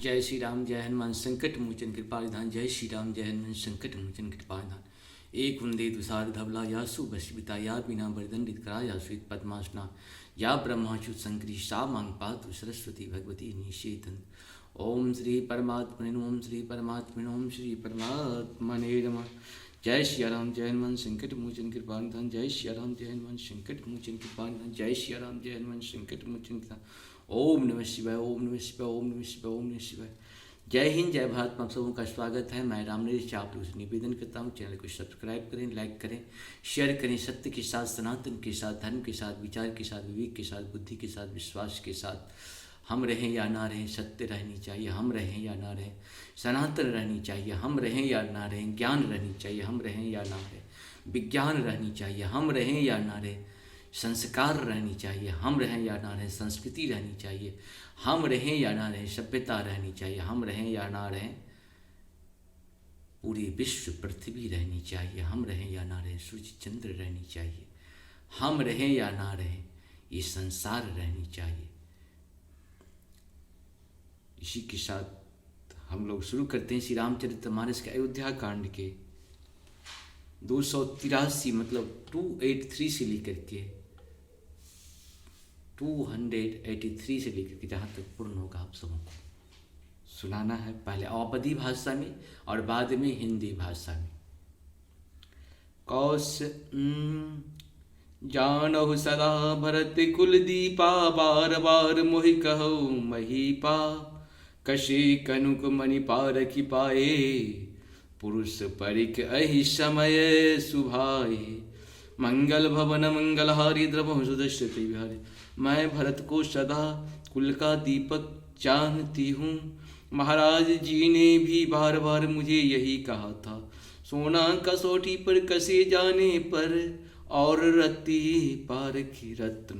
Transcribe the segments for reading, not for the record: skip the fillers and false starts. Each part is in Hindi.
जय श्री राम, जय हनुमान संकट मोचन कृपा निधान। जय श्री राम, जय हनुमान संकट मोचन कृपा निधान। एक वंदे तुषार धवला यासु बसविता या बिना वरदंडित करा या श्वेत पद्मासना या ब्रह्माच्युत संकरी सा मांग पातु सरस्वती भगवती निषेधन। ओम श्री परमात्मने ओम श्री परमात्मने ओम श्री परमात्मने नमः। जय श्री राम, जय हनुमान संकट मोचन कृपा निधान। जय श्री राम, जय हनुमान संकट मोचन कृपा निधान। जय श्री राम, जय हनुमान संकट मोचन कृपा। ओम नमः शिवाय, ओम नमः शिवाय, ओम नमः शिवाय, ओम नमः शिवाय। जय हिंद, जय भारत। आप सबों का स्वागत है। मैं रामनरेश आप लोगों से निवेदन करता हूँ, चैनल को सब्सक्राइब करें, लाइक करें, शेयर करें। सत्य के साथ, सनातन के साथ, धर्म के साथ, विचार के साथ, विवेक के साथ, बुद्धि के साथ, विश्वास के साथ हम रहें या ना रहें, सत्य रहनी चाहिए, हम रहें या ना रहें, सनातन रहनी चाहिए, हम रहें या ना रहें, ज्ञान रहनी चाहिए, हम रहें या ना रहें, विज्ञान रहनी चाहिए, हम रहें या ना रहें, संस्कार रहनी चाहिए, हम रहें या ना रहें, संस्कृति रहनी चाहिए, हम रहें या ना रहें, सभ्यता रहनी चाहिए, हम रहें या ना रहें, पूरी विश्व पृथ्वी रहनी चाहिए, हम रहें या ना रहें, सूर्य चंद्र रहनी चाहिए, हम रहें या ना रहें, ये संसार रहनी चाहिए। इसी के साथ हम लोग शुरू करते हैं श्री रामचरितमानस के अयोध्या कांड के 283 मतलब 283 से लेकर के 283 से लेकर के जहाँ तक पूर्ण होगा आप सबों को सुनाना है। पहले अवधी भाषा में और बाद में हिंदी भाषा में। कौश जानहु सदा भरत कुल दीपा, बार बार मोहि कहो महीपा, कशे कनुक मणि पारखि पाए, पुरुष परिक अहि समय सुभाए, मंगल भवन मंगलहारी द्रवहु सुदर्शति विहारी। मैं भरत को सदा कुल का दीपक जानती हूँ, महाराज जी ने भी बार बार मुझे यही कहा था। सोना कसौटी पर कसे जाने पर, और रत्ती पारखी रत्न,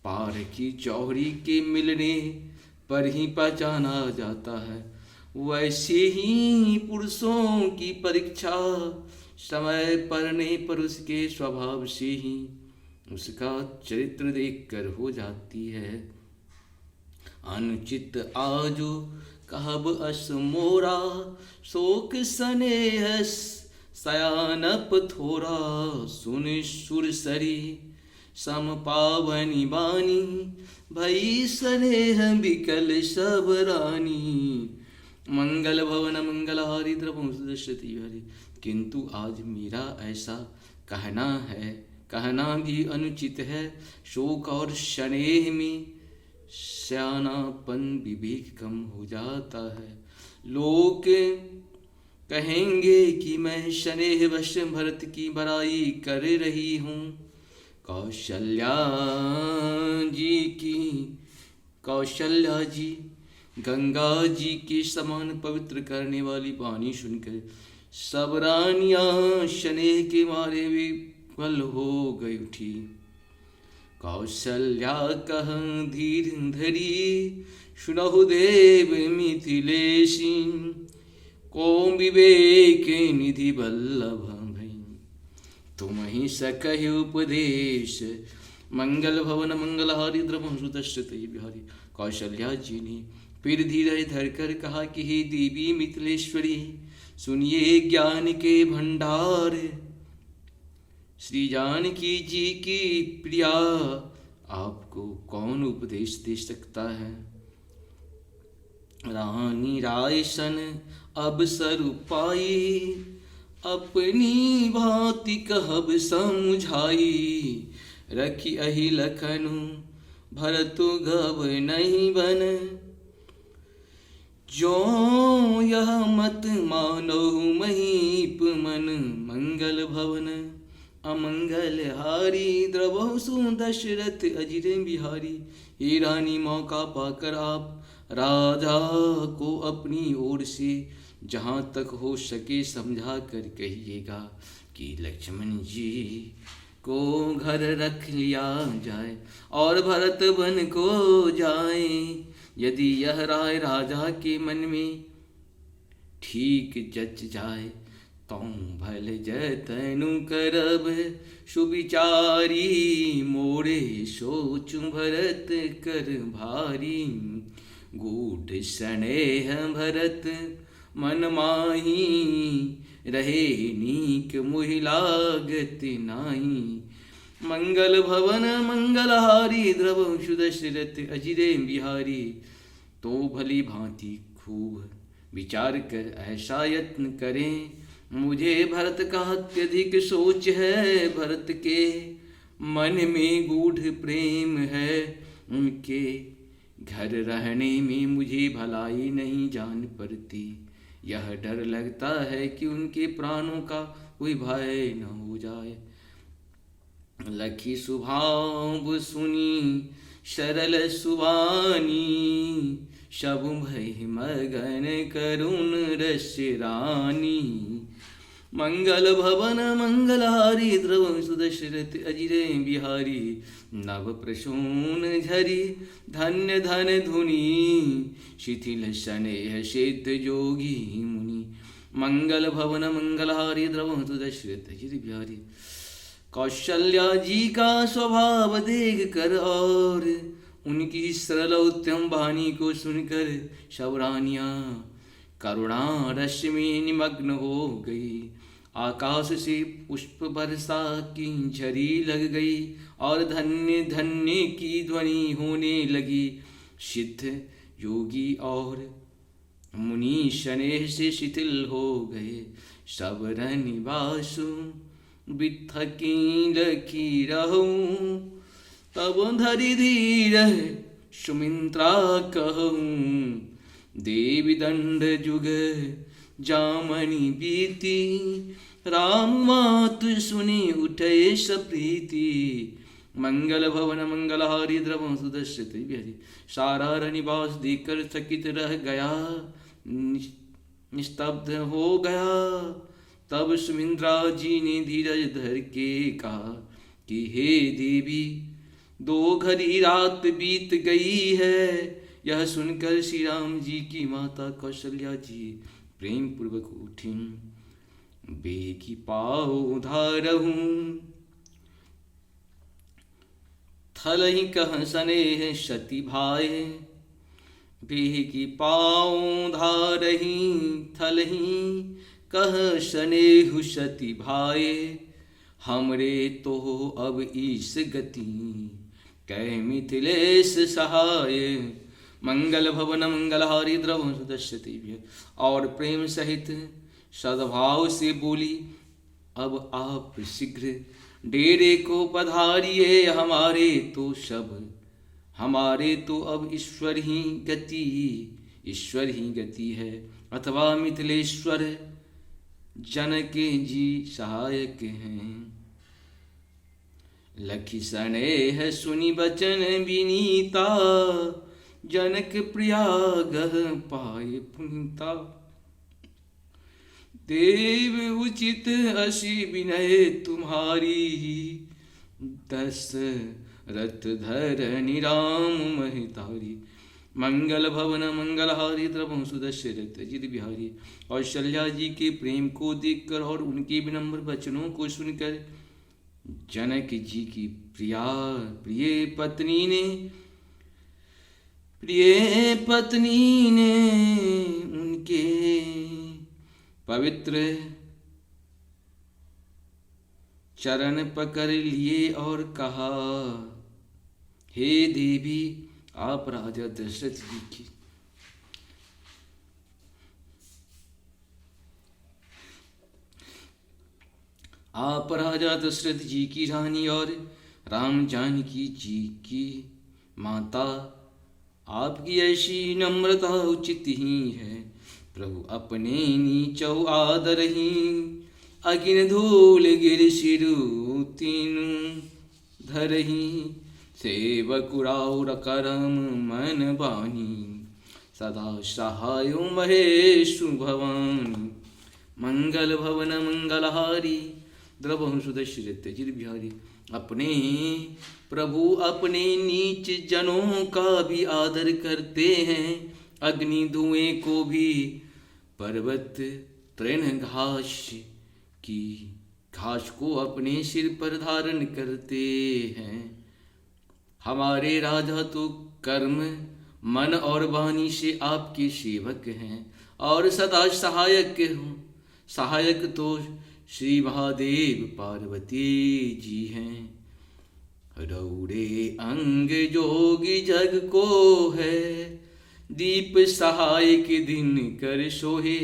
पारखी जौहरी के मिलने पर ही पहचाना जाता है। वैसे ही पुरुषों की परीक्षा समय पड़ने पर उसके स्वभाव से ही उसका चरित्र देखकर हो जाती है। अनुचित आजो कहब अस मोरा, शोक स्नेह सयानप थोरा, सुन सुरसरी सम पावनी बानी, भई स्नेह बिकल सब रानी, मंगल भवन मंगलहारी द्रवहु सुदर्शति हरि। किंतु आज मेरा ऐसा कहना है, कहना भी अनुचित है। शोक और स्नेह में सयानापन विवेक कम हो जाता है। लोग कहेंगे कि मैं स्नेह वश भरत की बड़ाई कर रही हूँ। कौशल्या जी गंगा जी के समान पवित्र करने वाली वाणी सुनकर सब रानियां स्नेह के मारे विफल हो गई उठी। कौशल्या कह धीर धरी, सुनहु देव मिथिलेशी, को विवेक निधि बल्लभ भई, तुम ही सकहि उपदेश, मंगल भवन मंगलहारी द्रवहु सुदर्शति बिहारी। कौशल्या जी ने फिर धीरे धरकर कहा कि हे देवी मिथिलेश्वरी, सुनिए ज्ञान के भंडार, श्री जानकी जी की प्रिया, आपको कौन उपदेश दे सकता है। रानी रायसन अब सर पाई, अपनी भांति कहब समझाई, रखी अहि लखनु भरतु गब नहीं बन, जो यह मत मानो महीप मन, मंगल भवन अमंगल हारी, द्रवहु सु दशरथ अजिर बिहारी। हे रानी, मौका पाकर आप राजा को अपनी ओर से जहाँ तक हो सके समझा कर कहिएगा कि लक्ष्मण जी को घर रख लिया जाए और भरत वन को जाए। यदि यह राय राजा के मन में ठीक जच जाए, तो भल जतनु करब सुविचारी, मोरे सोचु भरत कर भारी, गूढ़ स्नेह भरत मन माही, रहे नीक मोहि लागत नाही। मंगल भवन मंगलहारी, द्रवंशु दशरथ अजिरे बिहारी। तो भली भांति खूब विचार कर ऐसा यत्न करें, मुझे भरत का अत्यधिक सोच है। भरत के मन में गूढ़ प्रेम है, उनके घर रहने में मुझे भलाई नहीं जान पड़ती। यह डर लगता है कि उनके प्राणों का कोई भय न हो जाए। लखी स्वभाव सुनी सरल सुवानी, सब भय मगन करुण रस रानी। मंगल भवन मंगलहारी, द्रवंशु दशरथ अजिरे बिहारी। नव प्रसून झरी धन्य धन धुनी, शिथिल स्नेह सिद्ध जोगी मुनि। मंगल भवन मंगलहारी, द्रवंशु दशरथ अजिरे बिहारी। कौशल्या जी का स्वभाव देख कर और उनकी सरल उत्तम वाणी को सुनकर सब रानियां करुणा रस में निमग्न हो गई। आकाश से पुष्प वर्षा की झरी लग गई और धन्य धन्य की ध्वनि होने लगी। सिद्ध योगी और मुनि स्नेह से शिथिल हो गए। सब रनिवासु बिथकी लखी रहूं, तब धरि धीर सुमित्रा कहूं। देवी दंड जुग जामनी बीती, राम मात सुनी उठे सप्रीति। मंगल भवन मंगलहारी, द्रवंशु दशरथ बिहारी। सारा रनिवास देखकर चकित रह गया, निस्तब्ध हो गया। तब सुमित्रा जी ने धीरज धर के कहा कि हे देवी, 2 घड़ी रात बीत गई है। यह सुनकर श्री राम जी की माता कौशल्या जी प्रेम पूर्वक उठी। बेगी पाओ धारहूं, थल ही कह सनेह सती भाए। बेगी पाओ धारही, थल ही कह स्नेहु सती भाए। हमरे तो अब ईस गति, कै मिथिलेश सहाय। मंगल भवन मंगलहारी, द्रवंशु दशरथ बिहारी। और प्रेम सहित सद्भाव से बोली, अब आप शीघ्र डेरे को पधारिए। हमारे तो अब ईश्वर ही गति है, अथवा मिथिलेश्वर जनक जी सहायक हैं। लखी स्नेह सुनि बचन विनीता, जनक प्रिया गह पाए पुनीता। देव उचित असी विनय तुम्हारी, दशरथ धरनि राम महितारी। मंगल भवन मंगलहारी, द्रवंशु दशरथ अजित बिहारी। कौशल्या जी के प्रेम को देखकर और उनके विनम्र वचनों को सुनकर जनक जी की प्रिय पत्नी ने उनके पवित्र चरण पकड़ लिए और कहा, हे देवी, आप राजा दशरथ जी की रानी और राम जानकी जी की माता, आपकी ऐसी नम्रता उचित ही है। प्रभु अपने नीचौ आदर ही, अगिन धूल गिर सिरु तीनु धरही। सेवकुराउर करम मन बानी, सदा सहाय महेशु भवानी। मंगल भवन मंगलहारी, द्रवंशु दशरथ अजित बिहारी। अपने प्रभु अपने नीच जनों का भी आदर करते हैं। अग्नि धुएं को भी पर्वत तृण घास को अपने सिर पर धारण करते हैं। हमारे राजा तो कर्म मन और वाणी से आपके सेवक हैं और सदा सहायक हूँ। सहायक तो श्री महादेव पार्वती जी हैं। रौड़े अंग जोगी जग को है, दीप सहाय के दिन कर सोहे।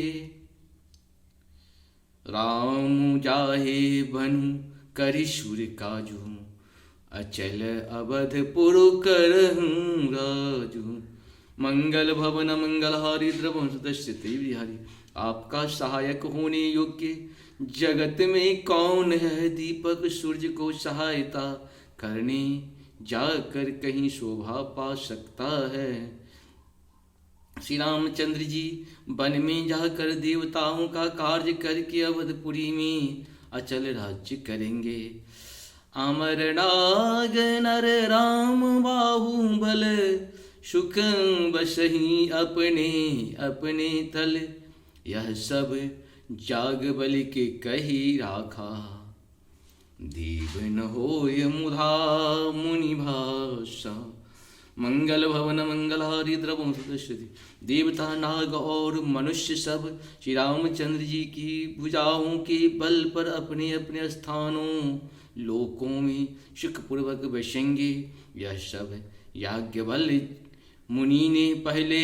राम जाहे बनु करि सुर काजू, अचल अवधपुर करहूँ राजू। मंगल भवन मंगलहारी द्रवंशदस्य बिहारी। आपका सहायक होने योग्य जगत में कौन है। दीपक सूर्य को सहायता करने जाकर कहीं शोभा पा सकता है। श्री रामचंद्र जी वन में जाकर देवताओं का कार्य करके अवधपुरी में अचल राज्य करेंगे। अमर नाग नर राम बाहुबल, सुख बसही अपने अपने तल। यह सब जाग बल के कही राखा, देव न होय मुधा मुनि भाषा। मंगल भवन मंगलहारी द्रवं सुदर्शति। देवता नाग और मनुष्य सब श्री रामचंद्र जी की भुजाओं के बल पर अपने अपने स्थानों लोकों में सुखपूर्वक बसेंगे। यह सब याज्ञवल्क्य मुनि ने पहले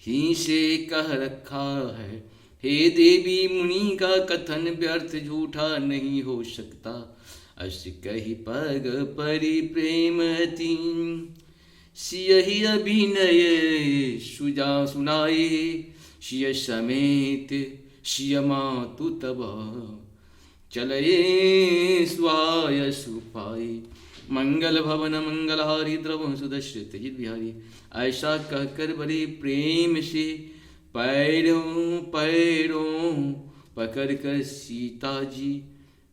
ही से कह रखा है। हे देवी, मुनि का कथन व्यर्थ झूठा नहीं हो सकता। अस कही पग परि प्रेम तीन, सियहि अभिनय सुजा सुनाए। सिय समेत सिय मातु तब, चलये स्वाय सुपाए। मंगल भवन मंगलहारी द्रवं सुदर्श तेजित बिहारी। ऐसा कहकर बड़े प्रेम से पैरों पैरों पकड़ कर सीता जी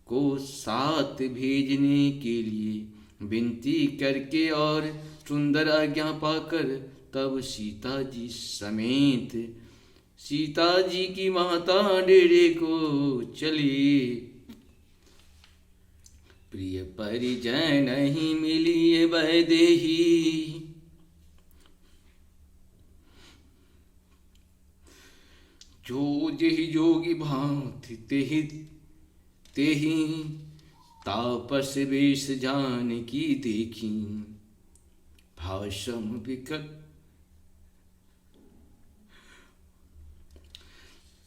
को साथ भेजने के लिए विनती करके और सुंदर आज्ञा पाकर तब सीता जी समेत सीता जी की माता डेरे को चली। प्रिय परिजन नहीं मिली वैदेही, जो जेहि जोगी भांति तेहि तेहि। तापस वेश जान की देखी, भाषम विकट।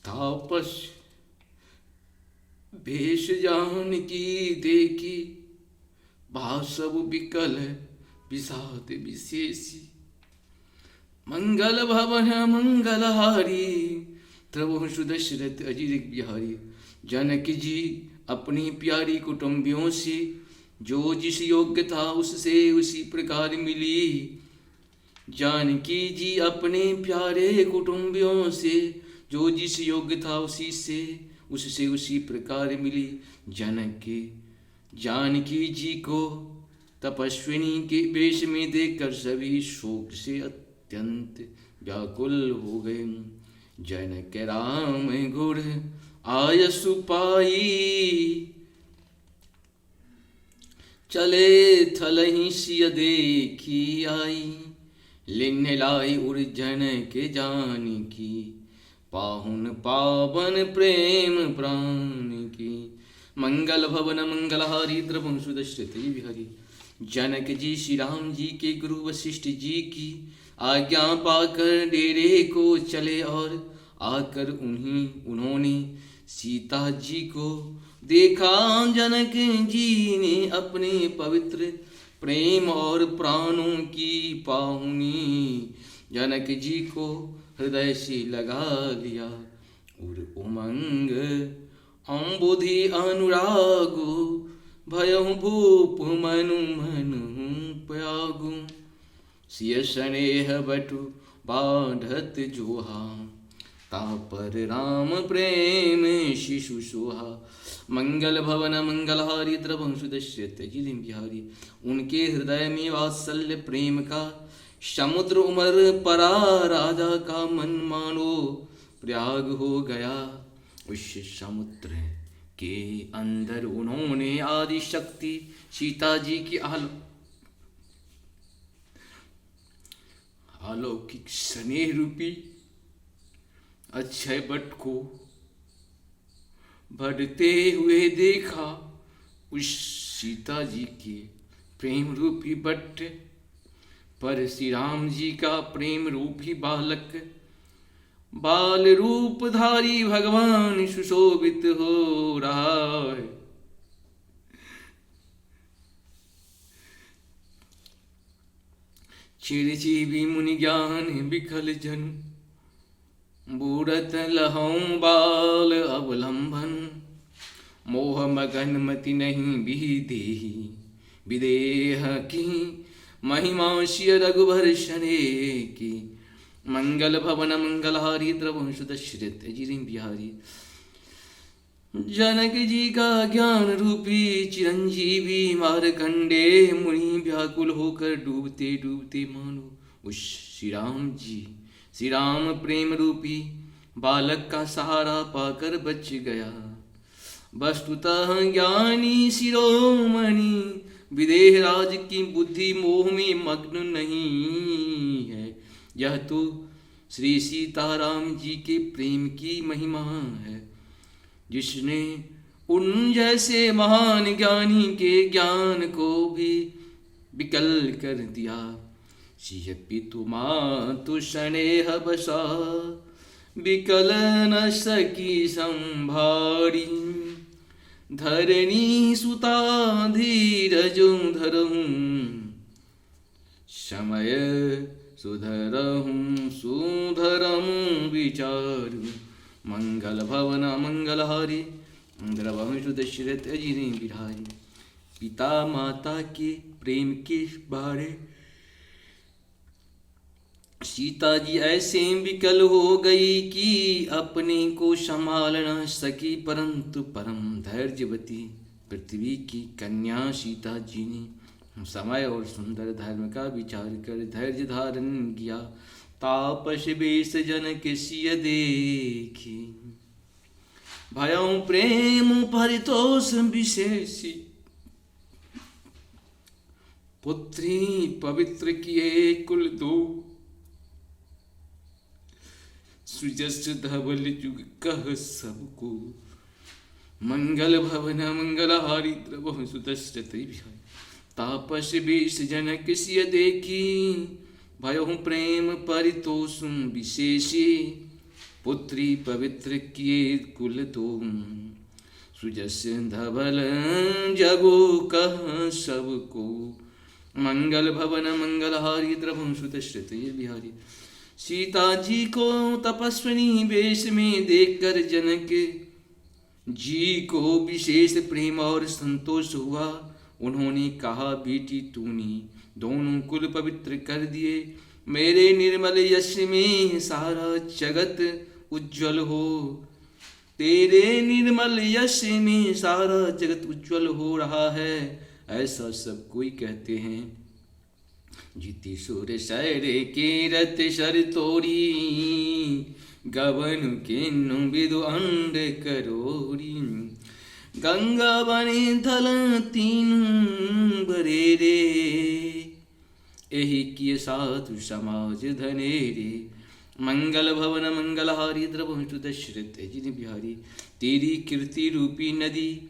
तापस वेश जान की देखी, भाषव विकल विषाद विशेषी। मंगल भवन मंगलहारी, द्रवं सुदशरथ अजीर बिहारी। जनक जी अपनी प्यारी कुटुंबियों से जो जिस योग्य था उससे उसी प्रकार मिली। जानकी जी अपने प्यारे कुटुंबियों से जो जिस योग्य था उसी से उससे उसी प्रकार मिली। जानकी जी को तपस्विनी के वेश में देखकर सभी शोक से अत्यंत व्याकुल हो गए। जनक राम गुर आयसु पाई, चले थलहि सिय देखी आई। लिन्न लाई उर्जन के जान की, पाहुन पावन प्रेम प्राण की। मंगल भवन मंगलहारी द्रवं सुदर्शति बिहारी। जनक जी श्री राम जी के गुरु वशिष्ठ जी की आज्ञा पाकर डेरे को चले और आकर उन्होंने सीता जी को देखा। जनक जी ने अपने पवित्र प्रेम और प्राणों की पाहुनी जनक जी को हृदय से लगा लिया। उर उमंग अम्बुधि अनुरागु, भयहु भूप मनु मनु प्यागु। सिय स्नेह बटु बाढ़त जोहा, तापर राम प्रेम शिशु सोहा। मंगल भवन मंगलहारी द्रवं सुदश्यत जिलिम बिहारी। उनके हृदय में वात्सल्य प्रेम का समुद्र उमर परा। राजा का मन मानो प्रयाग हो गया। उस समुद्र के अंदर उन्होंने आदि शक्ति सीता जी की अलौकिक स्नेह रूपी अक्षय बट को बढ़ते हुए देखा। उस सीता जी के प्रेम रूपी बट पर श्री राम जी का प्रेम रूपी बालक, बाल रूपधारी भगवान सुशोभित हो रहा है। चिरजीवी मुनि ज्ञान विकल जनु, बूढ़त लहौं बाल अवलंबन। मोह मगन मति नहीं बीदेही, विदेह की महिमा शिय रघुबर शने की। मंगल भवन मंगलहारी द्रवंश दशरथ अजिरि बिहारी। जनक जी का ज्ञान रूपी चिरंजीवी मारकंडे मुनि व्याकुल होकर डूबते डूबते मानो उस श्री राम प्रेम रूपी बालक का सहारा पाकर बच गया। वस्तुतः ज्ञानी शिरोमणि विदेह राज की बुद्धि मोह में मग्न नहीं है। यह तो श्री सीताराम जी के प्रेम की महिमा है, जिसने उन जैसे महान ज्ञानी के ज्ञान को भी विकल कर दिया। सिय पितु मातु स्नेह बसा, विकल न सकी संभारी। धरणी सुता धीरजु धरहूं, समय सुधरहूं सुधरहूं विचारु। मंगल भवन मंगलहारी द्रवंश दशरथ अजिरि बिहारी। पिता माता के प्रेम के बारे सीता जी ऐसे विकल हो गई कि अपने को संभाल न सकी, परंतु परम धैर्यवती पृथ्वी की कन्या सीता जी ने समय और सुंदर धर्म का विचार कर धैर्य धारण किया। तापस बेस जनक सिय देखी, भयं प्रेम परितोष विशेषी। पुत्री पवित्र किए कुल दो, सुजस धवल जुग कह सबको। मंगल भवन मंगलहारी द्रवंश दशरथ बिहारी। तापस बेस जनक सिय देखी, भयहु प्रेम परितोष विशेषी। पुत्री पवित्र किए कुल दो, सुजस धवल जगो कह सबको। मंगल भवन मंगलहारी द्रवंश दशरथ बिहारी। सीता जी को तपस्विनी वेश में देखकर जनक जी को विशेष प्रेम और संतोष हुआ। उन्होंने कहा, बेटी तूने दोनों कुल पवित्र कर दिए। मेरे निर्मल यश में सारा जगत उज्जवल हो। तेरे निर्मल यश में सारा जगत उज्जवल हो रहा है, ऐसा सब कोई कहते हैं। जीती सुर सर कीरत सर तोरी, गवन किन्नु विदु अंड करोरी। गंगा बने थल तीन बरेरे, एहि किय साधु समाज धनेरे। मंगल भवन मंगलहारी द्रवंश दशरथ अजिरि बिहारी। तेरी कीर्ति रूपी नदी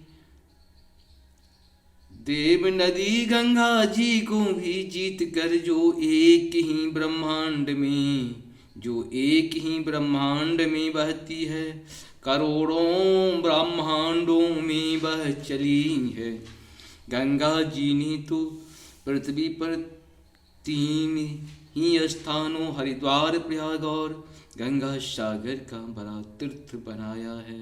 देव नदी गंगा जी को भी जीत कर, जो एक ही ब्रह्मांड में बहती है, करोड़ों ब्रह्मांडों में बह चली है। गंगा जी ने तो पृथ्वी पर 3 ही स्थानों हरिद्वार प्रयाग और गंगा सागर का बड़ा तीर्थ बनाया है,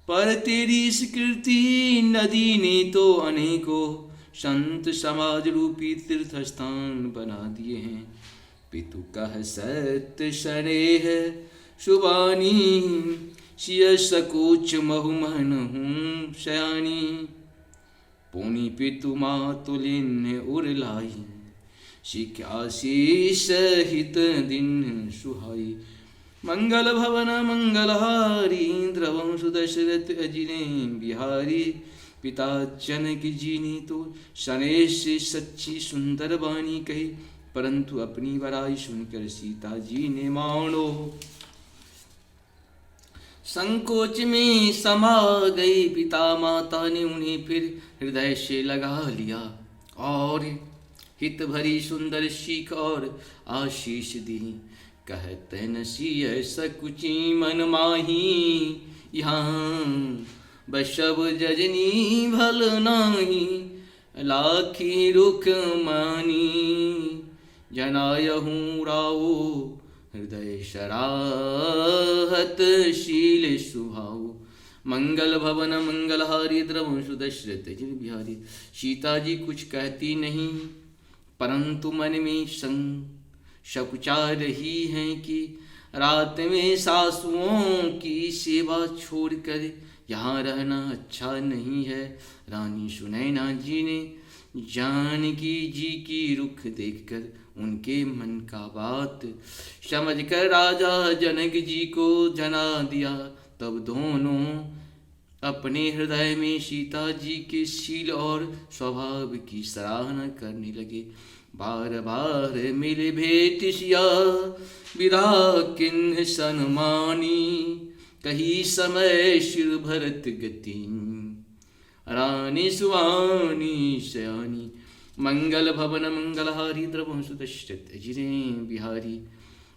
पर तेरी इस कीर्ति नदी ने तो अनेकों संत समाज रूपी तीर्थ स्थान बना दिए हैं। पितु कह सत्य स्नेह सुबानी, सिय सकोच महुमन हूँ शयानी। पुनि पितु मातुलिन उरलाई, शिक्यासी सहित दिन सुहाई। मंगल भवन मंगलहारी द्रवंश दशरथ अजिरे बिहारी। पिता जनक जी ने तो स्नेह से सच्ची सुंदर वाणी कही, परंतु अपनी बड़ाई सुनकर सीता जी ने मानो संकोच में समा गई। पिता माता ने उन्हें फिर हृदय से लगा लिया और हित भरी सुंदर सीख और आशीष दी। कहते नसी सकुची मन माही, यहाँ बशब जजनी भल नाही। लाखी रुख मानी जनायहूँ रावो, हृदय शराहत शील सुभाऊ। मंगल भवन मंगलहारी द्रवंशु दशरथ जी बिहारी। सीता जी कुछ कहती नहीं, परंतु मन में शकुचा रही हैं कि रात में सासुओं की सेवा छोड़कर यहाँ रहना अच्छा नहीं है। रानी सुनैना जी ने जानकी जी की रुख देखकर उनके मन का बात समझकर राजा जनक जी को जना दिया। तब दोनों अपने हृदय में सीता जी के शील और स्वभाव की सराहना करने लगे। बार बार मिले भेंट सिया विदा किन्ह सन्मानी। कही समय शिर भरत गति, रानी सुवानी सयानी। मंगल भवन मंगलहारी द्रवंशु दशरथ जी बिहारी।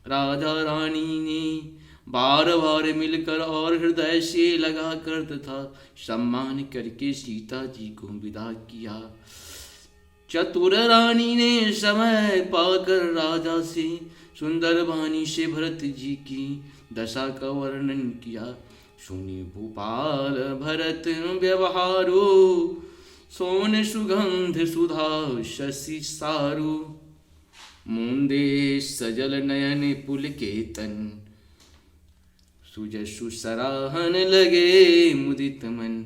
राजा रानी ने बार बार मिलकर और हृदय से लगा कर तथा सम्मान करके सीता जी को विदा किया। चतुर रानी ने समय पाकर राजा से सुंदर वाणी से भरत जी की दशा का वर्णन किया। सुनी भूपाल भरत व्यवहारो, सोन सुगंध सुधा शशि सारु। मुंदे सजल नयन पुलकेतन, सुजसु सराहन लगे मुदित मन।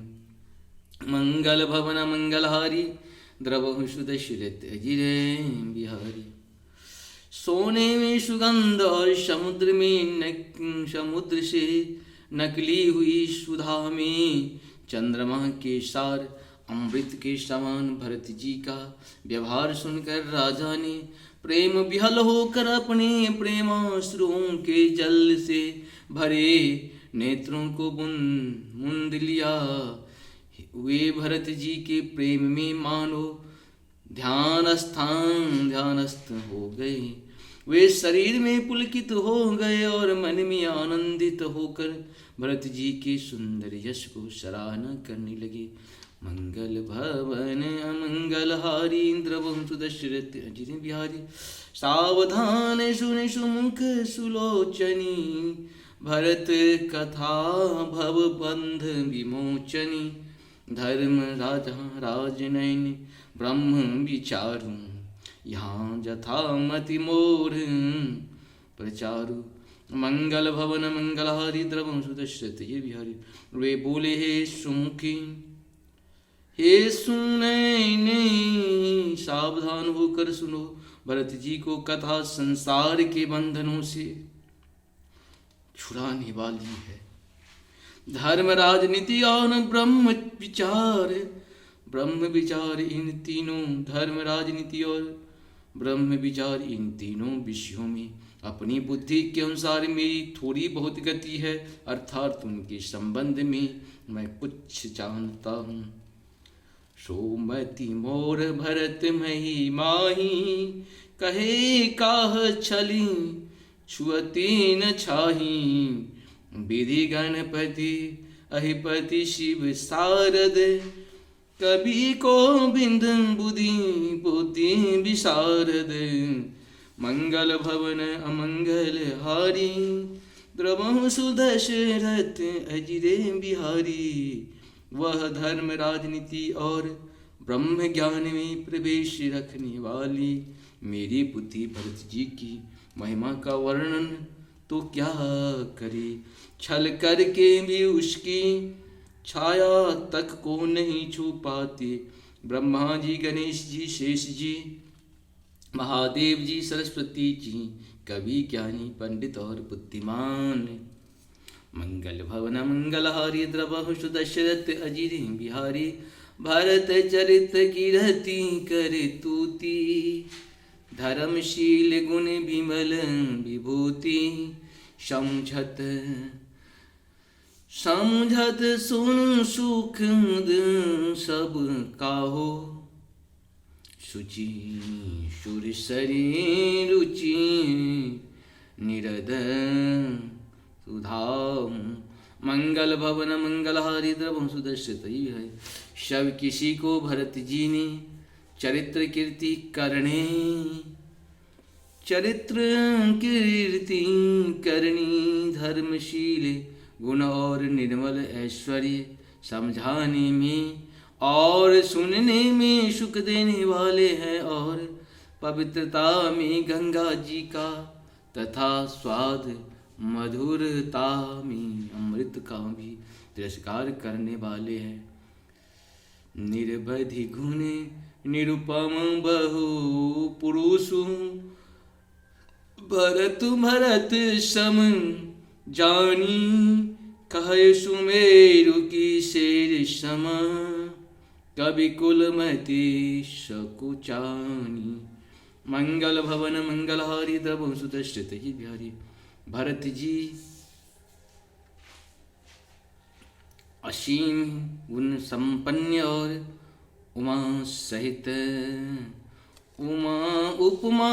मंगल भवन मंगलहारी द्रवंशु दशरथ जी बिहारी। सोने में सुगंध और समुद्र से नकली हुई सुधा में चंद्रमा के सार अमृत के समान भरत जी का व्यवहार सुनकर राजा ने प्रेम विहल होकर अपने प्रेमाश्रुओं के जल से भरे नेत्रों को मुंद लिया। वे भरत जी के प्रेम में मानो ध्यानस्थ हो गए। वे शरीर में पुलकित हो गए और मन में आनंदित होकर भरत जी के सुंदर यश को सराहना करने लगे। मंगल भवन अमंगलहारी द्रवंशु दशरथ जी बिहारी। सावधान सुन सुमुख सुलोचनी, भरत कथा भव बंध विमोचनी। धर्म राजा राजनयन ब्रह्म विचारू, यहाँ जथा मति मोर प्रचारु। मंगल भवन मंगलहारी द्रवंशु दशरथ जी बिहारी। वे बोले हे सुमुखी हे सुनैने, सावधान होकर सुनो। भरत जी को कथा संसार के बंधनों से छुड़ाने वाली है। धर्म राजनीति और ब्रह्म विचार इन तीनों धर्म राजनीति और ब्रह्म विचार इन तीनों विषयों में अपनी बुद्धि के अनुसार मेरी थोड़ी बहुत गति है, अर्थात उनके संबंध में मैं कुछ जानता हूँ। सोमति मोर भरत मही माही, कहे काह छली छुअती न छाही। विधि गणपति अहिपति शिव शारद, कवि को बिंद बुद्धि विशारद। मंगल भवन अमंगल हारी, द्रवंशु दशरथ अजिरे बिहारी। वह धर्म राजनीति और ब्रह्म ज्ञान में प्रवेश रखने वाली मेरी बुद्धि भरत जी की महिमा का वर्णन तो क्या करे। छल करके भी उसकी छाया तक को नहीं छू पाते। ब्रह्मा जी, गणेश जी, शेष जी, महादेव जी, सरस्वती जी, कवि ज्ञानी पंडित और बुद्धिमान। मंगल भवन मंगलहारी द्रवंशु दशरथ अजिरे बिहारी। भरत चरित कीरति करे तूती, धर्मशील गुण विमल विभूति समझत समझत सुन सुख मुद सब काहो शुचि सुरसरी रुचि निरद सुधा मंगल भवन मंगल हारी द्रवम सुदर्शित है। शब किसी को भरत जी ने चरित्र कीर्ति करने चरित्र कीर्ति करनी धर्मशील गुण और निर्मल ऐश्वर्य समझाने में और सुनने में सुख देने वाले हैं और पवित्रता में गंगा जी का तथा स्वाद मधुरता में अमृत का भी तिरस्कार करने वाले हैं। निर्बधि गुण निरुपम बहु पुरुषु भरत भरत सम जानी कहे सुमेरु की शेर सम कवि कुलमति सकुचानी मंगल भवन मंगल हारी द्रव सुदर्शित ही बिहारी। भरत जी असीम गुण संपन्न और उमा सहित उमा उपमा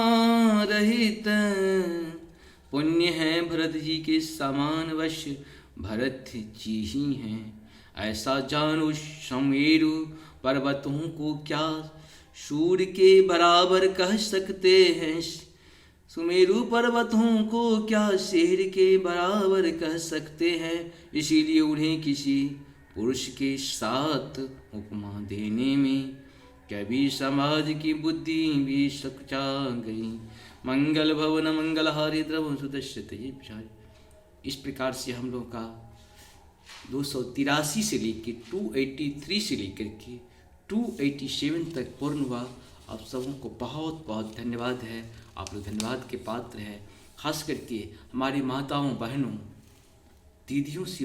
रहित पुण्य है भरत जी के समान वश भरत जी ही हैं। ऐसा जानो सुमेरु पर्वतों को क्या सूर्य के बराबर कह सकते हैं। सुमेरु पर्वतों को क्या शेर के बराबर कह सकते हैं। इसीलिए उन्हें किसी पुरुष के साथ उपमा देने में कभी समाज की बुद्धि भी सकुचा गई। मंगल भवन मंगल हारी द्रव सुदर्शित ये विचार। इस प्रकार से हम लोग का 283 से लेकर 283 से लेकर के 287 तक पूर्ण हुआ। आप सबों को बहुत बहुत धन्यवाद है। आप लोग धन्यवाद के पात्र हैं। खास करके हमारी माताओं बहनों दीदियों से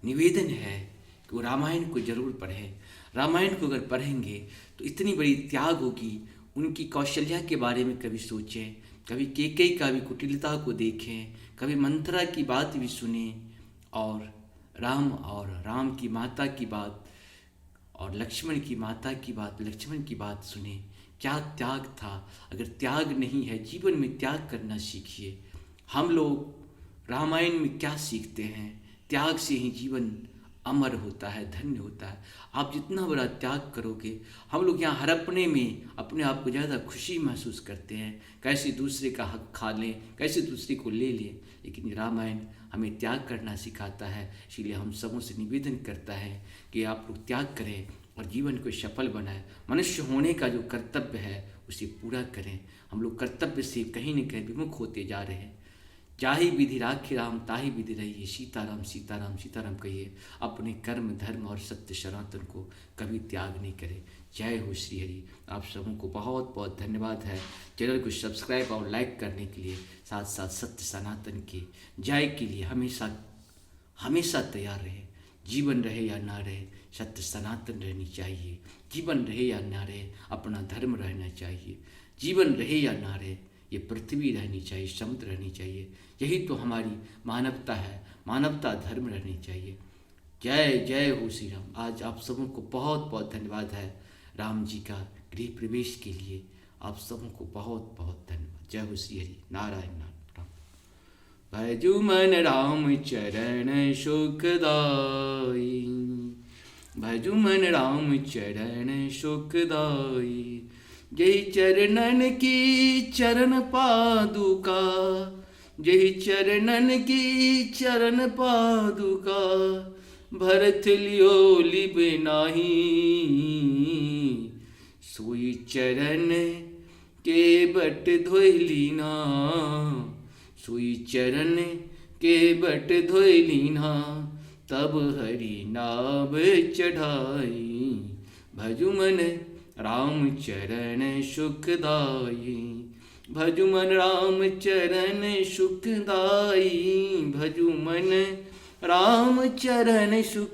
निवेदन है कि वो रामायण को जरूर पढ़ें। रामायण को अगर पढ़ेंगे तो इतनी बड़ी त्याग होगी। उनकी कौशल्या के बारे में कभी सोचें, कभी केकई का भी कुटिलता को देखें, कभी मंथरा की बात भी सुने और राम की माता की बात और लक्ष्मण की माता की बात, लक्ष्मण की बात सुने। क्या त्याग था। अगर त्याग नहीं है, जीवन में त्याग करना सीखिए। हम लोग रामायण में क्या सीखते हैं? त्याग से ही जीवन अमर होता है, धन्य होता है। आप जितना बड़ा त्याग करोगे, हम लोग यहाँ हड़पने में अपने आप को ज़्यादा खुशी महसूस करते हैं, कैसे दूसरे का हक खा लें, कैसे दूसरे को ले लें। लेकिन रामायण हमें त्याग करना सिखाता है। इसीलिए हम सबों से निवेदन करता है कि आप लोग त्याग करें और जीवन को सफल बनाएं। मनुष्य होने का जो कर्तव्य है उसे पूरा करें। हम लोग कर्तव्य से कहीं न कहीं विमुख होते जा रहे हैं। जाहि विधि राखी राम ताहि विधि रहिए, सीताराम सीताराम सीताराम कहिए। अपने कर्म धर्म और सत्य सनातन को कभी त्याग नहीं करें। जय हो श्री हरि। आप सबों को बहुत बहुत धन्यवाद है चैनल को सब्सक्राइब और लाइक करने के लिए। साथ साथ सत्य सनातन की जय के लिए हमेशा तैयार रहे। जीवन रहे या ना रहे, सत्य सनातन रहनी चाहिए। जीवन रहे या ना रहे, अपना धर्म रहना चाहिए। जीवन रहे या ना रहे, ये पृथ्वी रहनी चाहिए, समुद्र रहनी चाहिए। यही तो हमारी मानवता है। मानवता धर्म रहनी चाहिए। जय जय हो श्री राम। आज आप सबों को बहुत बहुत धन्यवाद है राम जी का गृह प्रवेश के लिए। आप सबों को बहुत बहुत धन्यवाद। जय हो श्री हरि। नारायण नारायण। भजु मन राम चरण सुखदाई, भजु मन राम चरण सुखदाई। जय चरणन की चरण पादुका, जय चरणन की चरण पादुका। भरत लियो लिब नाही, सोई चरण के बट धोइलीना, सोई चरण के बट धोइलीना। तब हरि नाम चढ़ाई, भजु मन राम चरण सुखदाई, भजु मन राम चरण सुखदाई, भजु मन राम चरण सुख।